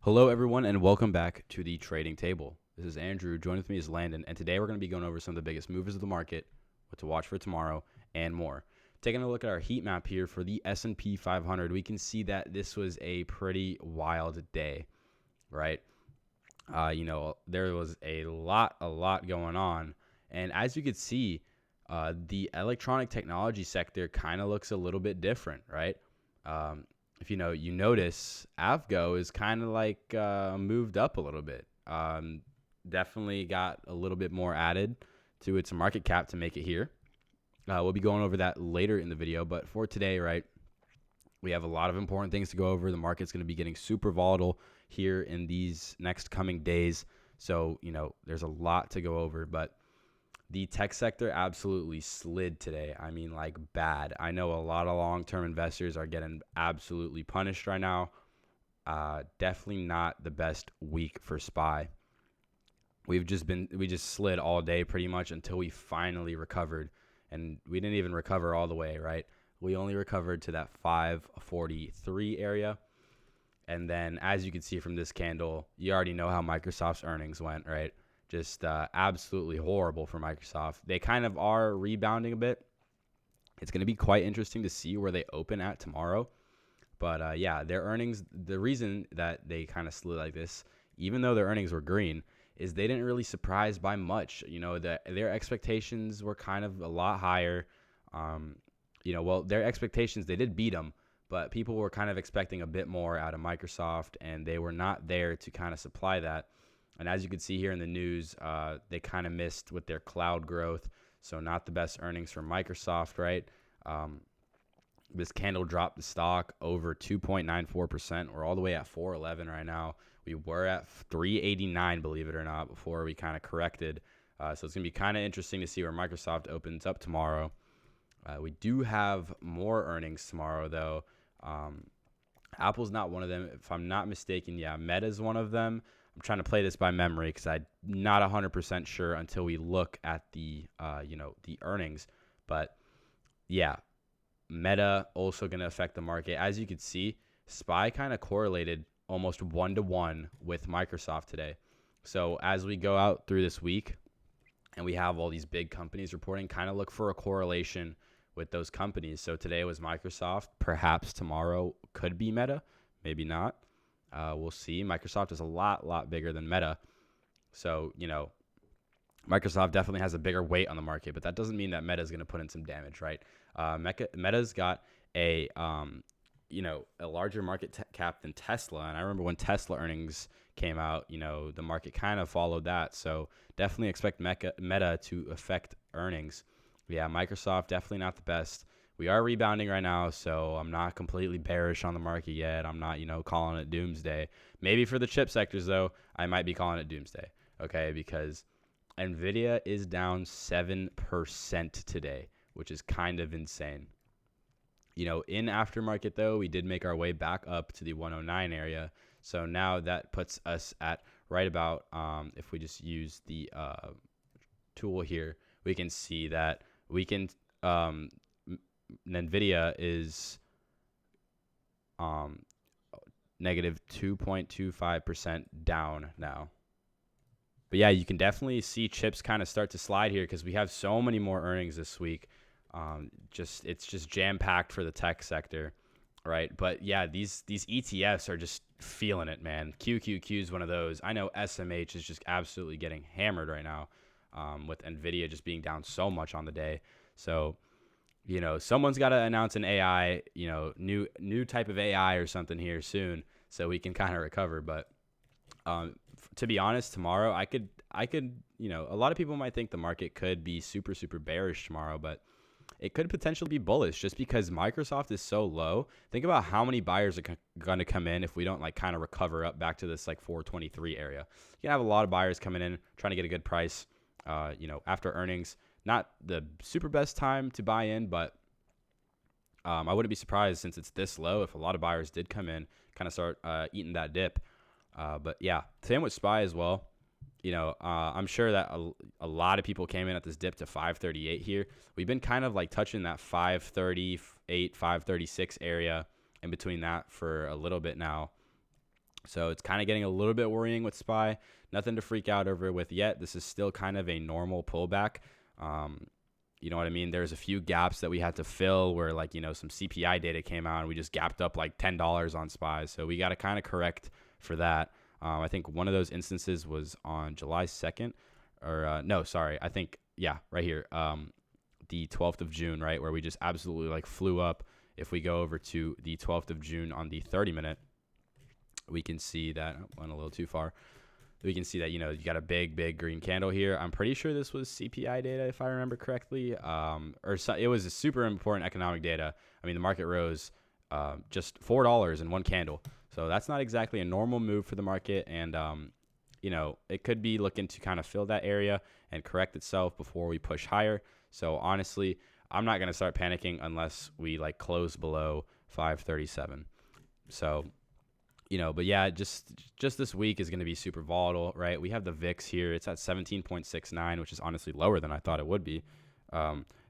Hello, everyone, and welcome back to the Trading Table. This is Andrew. Joined with me is Landon, and today we're going to be going over some of the biggest movers of the market, what to watch for tomorrow, and more. Taking a look at our heat map here for the S&P 500, we can see that this was a pretty wild day, right? There was a lot going on, and as you could see, the electronic technology sector kind of looks a little bit different, right? If you notice AVGO is kind of like moved up a little bit. Definitely got a little bit more added to its market cap to make it here. We'll be going over that later in the video, but for today, right, we have a lot of important things to go over. The market's going to be getting super volatile here in these next coming days. So, there's a lot to go over, but the tech sector absolutely slid today. I mean, like bad. I know a lot of long-term investors are getting absolutely punished right now. Definitely not the best week for SPY. We just slid all day pretty much until we finally recovered. And we didn't even recover all the way, right? We only recovered to that 543 area. And then as you can see from this candle, you already know how Microsoft's earnings went, right? Just absolutely horrible for Microsoft. They kind of are rebounding a bit. It's going to be quite interesting to see where they open at tomorrow. But their earnings, the reason that they kind of slid like this, even though their earnings were green, is they didn't really surprise by much. Their expectations were kind of a lot higher. Their expectations, they did beat them, but people were kind of expecting a bit more out of Microsoft, and they were not there to kind of supply that. And as you can see here in the news, they kind of missed with their cloud growth. So not the best earnings for Microsoft, right? This candle dropped the stock over 2.94%. We're all the way at 411 right now. We were at 389, believe it or not, before we kind of corrected. So it's going to be kind of interesting to see where Microsoft opens up tomorrow. We do have more earnings tomorrow, though. Apple's not one of them. If I'm not mistaken, Meta's one of them. I'm trying to play this by memory because I'm not 100% sure until we look at the earnings. But yeah, Meta also going to affect the market. As you can see, SPY kind of correlated almost 1-to-1 with Microsoft today. So as we go out through this week and we have all these big companies reporting, kind of look for a correlation with those companies. So today was Microsoft. Perhaps tomorrow could be Meta. Maybe not. We'll see. Microsoft is a lot bigger than Meta. So, Microsoft definitely has a bigger weight on the market, but that doesn't mean that Meta is going to put in some damage, right? Meta's got a larger market cap than Tesla. And I remember when Tesla earnings came out, the market kind of followed that. So definitely expect Meta to affect earnings. Yeah, Microsoft, definitely not the best. We are rebounding right now, so I'm not completely bearish on the market yet. I'm not, calling it doomsday. Maybe for the chip sectors, though, I might be calling it doomsday, okay? Because NVIDIA is down 7% today, which is kind of insane. In aftermarket, though, we did make our way back up to the 109 area. So now that puts us at right about, if we just use the tool here, we can see that we can... NVIDIA is negative 2.25% down now. But yeah, you can definitely see chips kind of start to slide here because we have so many more earnings this week. It's just jam-packed for the tech sector, right? But yeah, these ETFs are just feeling it, man. QQQ is one of those. I know SMH is just absolutely getting hammered right now with NVIDIA just being down so much on the day. So... someone's got to announce an AI, new type of AI or something here soon so we can kind of recover. But to be honest, tomorrow I could, a lot of people might think the market could be super, super bearish tomorrow, but it could potentially be bullish just because Microsoft is so low. Think about how many buyers are going to come in if we don't kind of recover up back to this 423 area. You can have a lot of buyers coming in trying to get a good price, after earnings. Not the super best time to buy in, but I wouldn't be surprised since it's this low if a lot of buyers did come in, kind of start eating that dip. But yeah, same with SPY as well. I'm sure that a lot of people came in at this dip to 538 here. We've been kind of like touching that 538, 536 area in between that for a little bit now. So it's kind of getting a little bit worrying with SPY. Nothing to freak out over with yet. This is still kind of a normal pullback. Um, you know what I mean? There's a few gaps that we had to fill where, like, some CPI data came out and we just gapped up like $10 on SPY. So we got to kind of correct for that. I think one of those instances was on July 2nd, or no, sorry. I think, yeah, right here, the 12th of June, right, where we just absolutely like flew up. If we go over to the 12th of June on the 30-minute, we can see that went a little too far. We can see that, you got a big green candle here. I'm pretty sure this was CPI data, if I remember correctly. It was a super important economic data. I mean, the market rose just $4 in one candle. So that's not exactly a normal move for the market. And, it could be looking to kind of fill that area and correct itself before we push higher. So honestly, I'm not going to start panicking unless we like close below 537. So, but yeah, just this week is going to be super volatile, right? We have the VIX here. It's at 17.69, which is honestly lower than I thought it would be.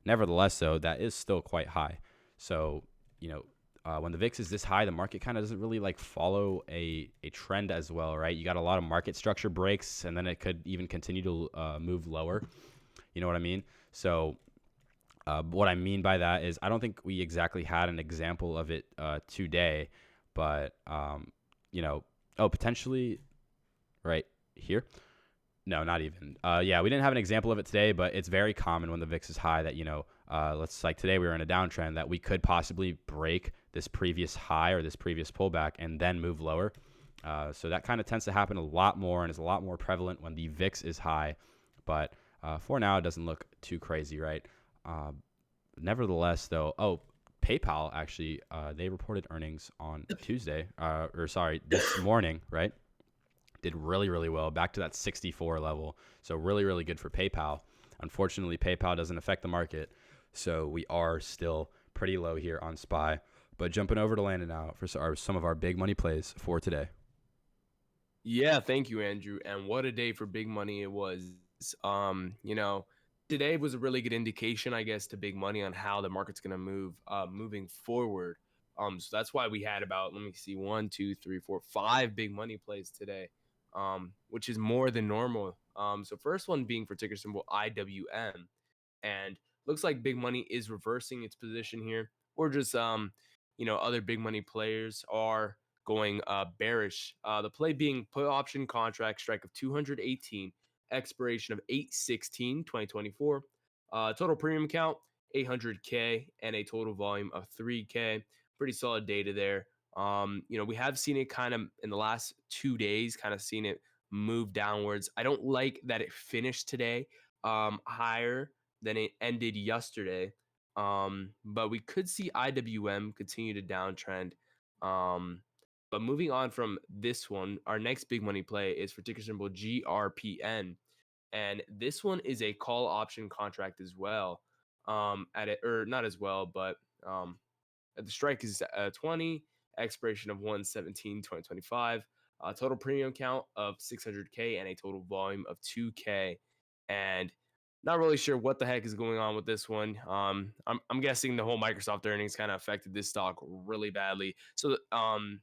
Nevertheless, though, that is still quite high. So, when the VIX is this high, the market kind of doesn't really like follow a trend as well, right? You got a lot of market structure breaks, and then it could even continue to move lower. You know what I mean? So what I mean by that is I don't think we exactly had an example of it today, but potentially right here. No, not even. Yeah, we didn't have an example of it today, but it's very common when the VIX is high that, let's like today we were in a downtrend that we could possibly break this previous high or this previous pullback and then move lower. So that kind of tends to happen a lot more and is a lot more prevalent when the VIX is high. But for now, it doesn't look too crazy, right? Nevertheless, though, PayPal actually, they reported earnings on Tuesday, this morning, right? Did really, really well, back to that 64 level. So really, really good for PayPal. Unfortunately, PayPal doesn't affect the market, so we are still pretty low here on SPY. But jumping over to Landon now for some of our big money plays for today. Yeah, thank you, Andrew. And what a day for big money it was. Today was a really good indication, I guess, to big money on how the market's going to move moving forward. So that's why we had about, let me see, 5 big money plays today, which is more than normal. So first one being for ticker symbol IWM, and looks like big money is reversing its position here, or just other big money players are going bearish. The play being put option contract strike of 218, expiration of 8/16 2024, total premium count 800K, and a total volume of 3K. Pretty solid data there. We have seen it kind of in the last 2 days, kind of seen it move downwards. I don't like that it finished today higher than it ended yesterday. But we could see IWM continue to downtrend. But moving on from this one, our next big money play is for ticker symbol GRPN. And this one is a call option contract as well. At it, or not as well, but the strike is 20, expiration of 1/17/2025, total premium count of 600K, and a total volume of 2K. And not really sure what the heck is going on with this one. I'm guessing the whole Microsoft earnings kind of affected this stock really badly. So, on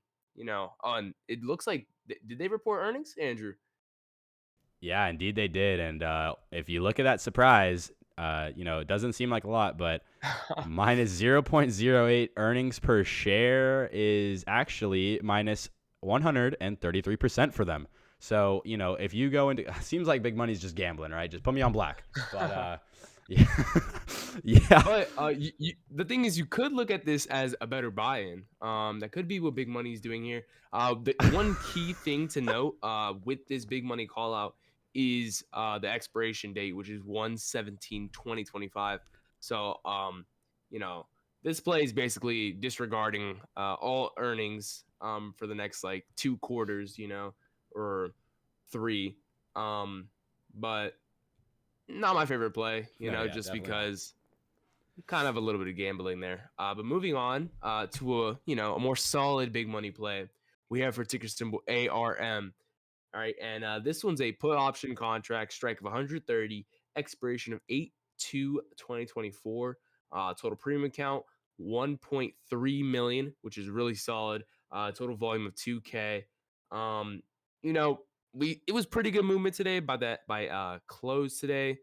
it looks like did they report earnings, Andrew? Yeah, indeed they did. And if you look at that surprise, it doesn't seem like a lot, but minus 0.08 earnings per share is actually minus 133% for them. So, if you go into, seems like big money's just gambling, right? Just put me on black. But, yeah. Yeah. But the thing is, you could look at this as a better buy-in. That could be what big money is doing here. The one key thing to note with this big money call out is the expiration date, which is 1/17/2025. So, this play is basically disregarding all earnings for the next like 2 quarters, or 3. But not my favorite play, No, yeah, just definitely not. because kind of a little bit of gambling there. But moving on to a more solid big money play, we have for ticker symbol ARM. All right, and this one's a put option contract, strike of 130, expiration of 8/2/2024. Total premium count 1.3 million, which is really solid. Total volume of 2K. Um, you know, it was pretty good movement today by close today.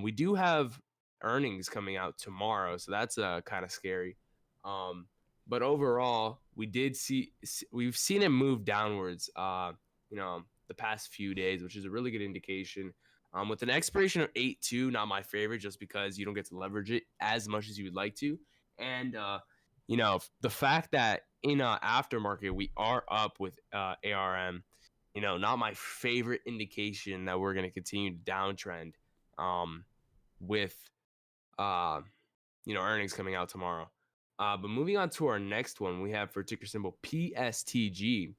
We do have earnings coming out tomorrow, so that's kind of scary. Um, but overall, we've seen it move downwards. The past few days, which is a really good indication. With an expiration of 8/2, not my favorite, just because you don't get to leverage it as much as you would like to. And the fact that in aftermarket we are up with ARM, not my favorite indication that we're going to continue to downtrend. With uh, earnings coming out tomorrow. But moving on to our next one, we have for ticker symbol PSTG.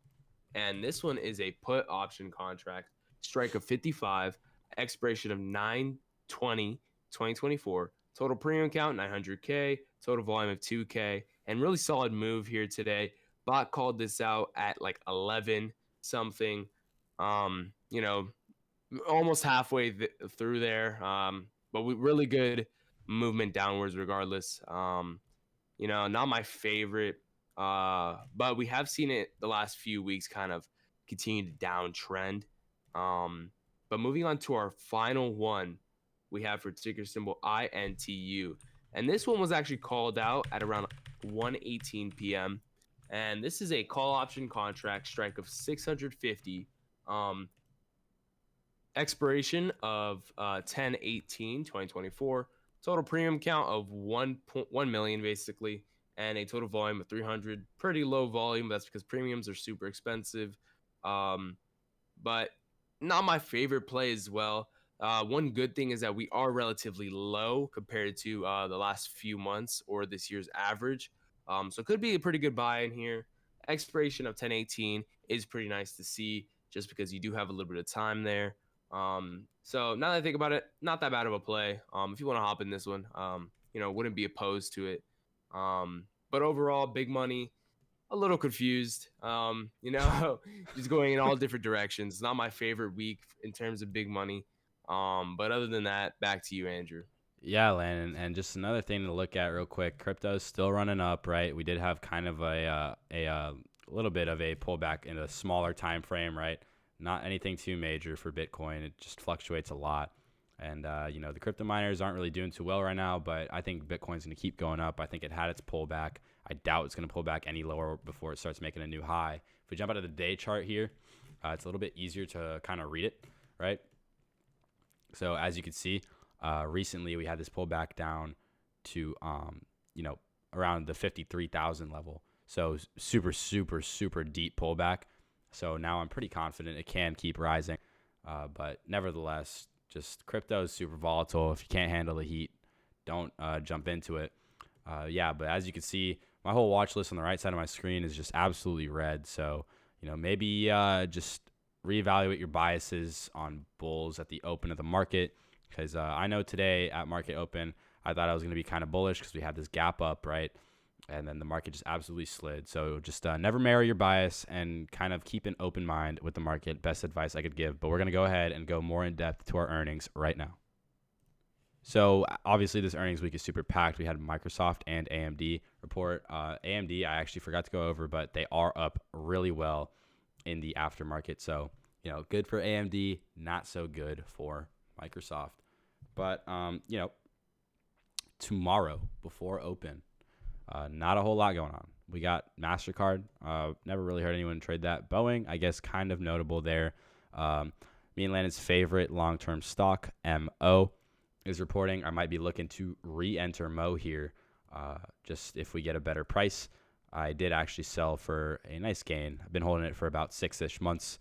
And this one is a put option contract, strike of 55, expiration of 9/20/2024, total premium count 900K, total volume of 2K, and really solid move here today. Bot called this out at like 11 something. Um, you know, Almost halfway through there. But we really good movement downwards regardless. Not my favorite. But we have seen it the last few weeks kind of continue to downtrend. But moving on to our final one, we have for ticker symbol INTU. And this one was actually called out at around 1:18 p.m. And this is a call option contract, strike of 650. Expiration of 10/18/2024. Total premium count of 1.1 million basically, and a total volume of 300. Pretty low volume. That's because premiums are super expensive. But not my favorite play as well. One good thing is that we are relatively low compared to the last few months or this year's average. So it could be a pretty good buy in here. Expiration of 10/18 is pretty nice to see just because you do have a little bit of time there. So now that I think about it, not that bad of a play. If you want to hop in this one, wouldn't be opposed to it. But overall, big money, a little confused. Just going in all different directions. Not my favorite week in terms of big money. But other than that, back to you, Andrew. Yeah, Landon, and just another thing to look at real quick. Crypto's still running up, right? We did have kind of a little bit of a pullback in a smaller time frame, right? Not anything too major for Bitcoin. It just fluctuates a lot. And, the crypto miners aren't really doing too well right now, but I think Bitcoin's going to keep going up. I think it had its pullback. I doubt it's going to pull back any lower before it starts making a new high. If we jump out of the day chart here, it's a little bit easier to kind of read it, right? So as you can see, recently we had this pullback down to, around the 53,000 level. So super, super, super deep pullback. So now I'm pretty confident it can keep rising. But nevertheless, just crypto is super volatile. If you can't handle the heat, don't jump into it. But as you can see, my whole watch list on the right side of my screen is just absolutely red. So, maybe just reevaluate your biases on bulls at the open of the market. Because I know today at market open, I thought I was going to be kind of bullish because we had this gap up, right? And then the market just absolutely slid. So just never marry your bias and kind of keep an open mind with the market. Best advice I could give. But we're going to go ahead and go more in depth to our earnings right now. So obviously this earnings week is super packed. We had Microsoft and AMD report. AMD I actually forgot to go over, but they are up really well in the aftermarket. So, good for AMD, not so good for Microsoft. But, tomorrow before open, not a whole lot going on. We got MasterCard. Never really heard anyone trade that. Boeing, I guess, kind of notable there. Me and Landon's favorite long-term stock, MO, is reporting. I might be looking to re-enter Mo here, just if we get a better price. I did actually sell for a nice gain. I've been holding it for about 6-ish months.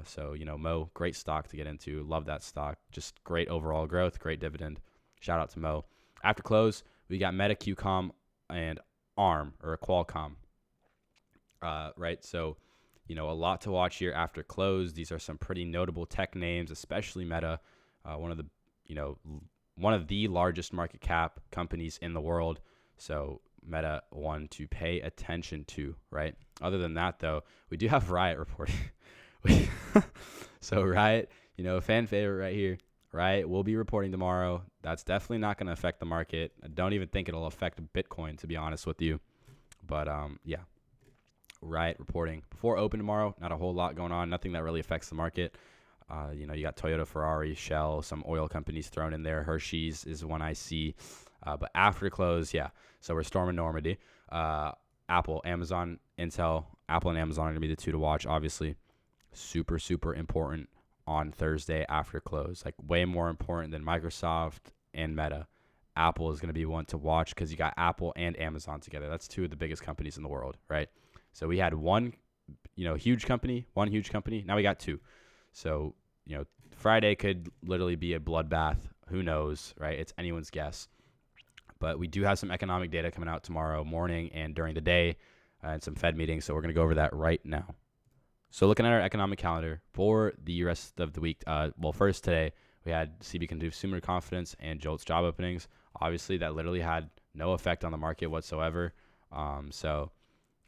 So, Mo, great stock to get into. Love that stock. Just great overall growth, great dividend. Shout out to Mo. After close, we got Meta, QCOM, and ARM or Qualcomm, right? So, a lot to watch here after close. These are some pretty notable tech names, especially Meta, one of the largest market cap companies in the world. So Meta, one to pay attention to, right? Other than that, though, we do have Riot reporting, So Riot, fan favorite right here. Riot will be reporting tomorrow. That's definitely not going to affect the market. I don't even think it'll affect Bitcoin, to be honest with you. But yeah, Riot reporting before open tomorrow. Not a whole lot going on. Nothing that really affects the market. You got Toyota, Ferrari, Shell, some oil companies thrown in there. Hershey's is one I see. But after close, yeah. So we're storming Normandy. Apple, Amazon, Intel. Apple and Amazon are going to be the two to watch, obviously. Super, super important on Thursday after close. Like way more important than Microsoft and Meta. Apple is going to be one to watch because you got Apple and Amazon together. That's two of the biggest companies in the world, right? So we had one huge company. Now we got two. So, Friday could literally be a bloodbath. Who knows, right? It's anyone's guess. But we do have some economic data coming out tomorrow morning and during the day and some Fed meetings. So we're going to go over that right now. So looking at our economic calendar for the rest of the week, first today, we had CB consumer confidence and JOLTS job openings. Obviously, that literally had no effect on the market whatsoever. I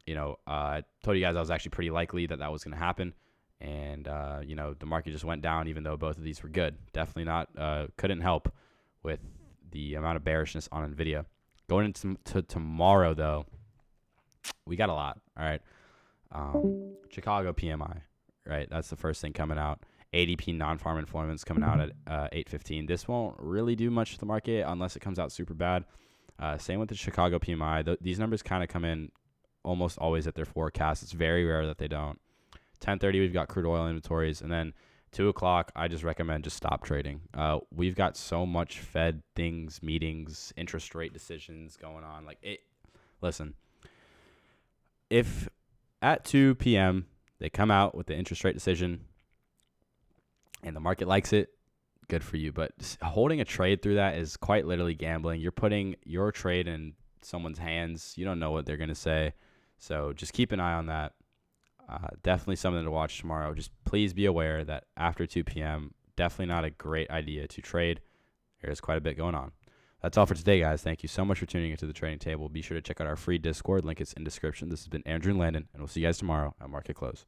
told you guys I was actually pretty likely that was going to happen. And, the market just went down even though both of these were good. Definitely not, couldn't help with the amount of bearishness on NVIDIA. Going into tomorrow, though, we got a lot, all right? Chicago PMI, right? That's the first thing coming out. ADP non-farm employment's coming out at 8:15. This won't really do much to the market unless it comes out super bad. Same with the Chicago PMI. These numbers kind of come in almost always at their forecast. It's very rare that they don't. 10:30, we've got crude oil inventories. And then 2 o'clock, I just recommend just stop trading. We've got so much Fed things, meetings, interest rate decisions going on. Listen, if at 2 p.m. they come out with the interest rate decision and the market likes it, good for you. But holding a trade through that is quite literally gambling. You're putting your trade in someone's hands. You don't know what they're going to say. So just keep an eye on that. Definitely something to watch tomorrow. Just please be aware that after 2 p.m., definitely not a great idea to trade. There's quite a bit going on. That's all for today, guys. Thank you so much for tuning into the trading table. Be sure to check out our free Discord. Link is in description. This has been Andrew and Landon, and we'll see you guys tomorrow at Market Close.